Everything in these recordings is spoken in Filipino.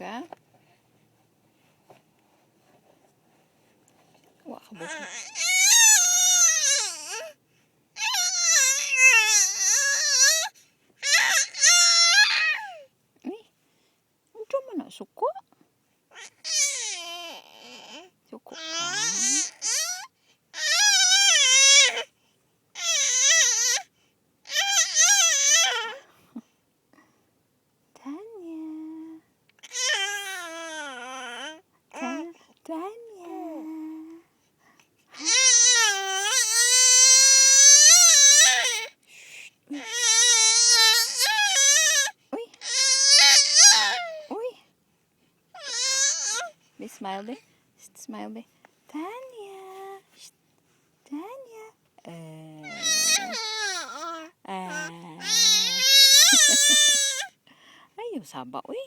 ka? Wa ka buka. Ito man na suko. Suko ka. Tanya. Uy. Uy. Be smile, be. Smile, be. Tanya. Tanya. Ayaw saba, uy.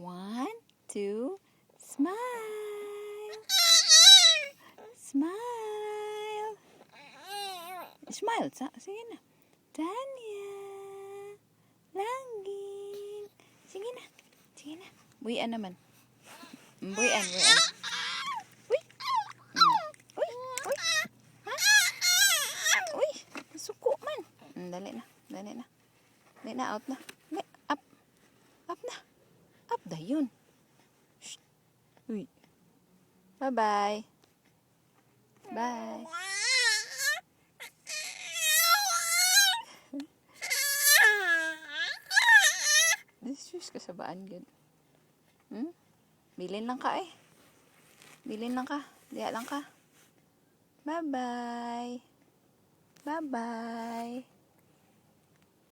1, 2, smile. Smile. Smile, sige na. Tanya. Langging. Sige na. Sige na. Buyan naman. Buyan. Uy. Uy. Uy. Ha? Uy. Suko man. Dali na. Dali na. Dali na. Out na. Up. Up na. Up na yun. Shh. Uy. Bye-bye. Bye. Disuse ka sa baan yun. Bilin lang ka eh. Bilin lang ka. Diya lang ka. Bye-bye. Bye-bye.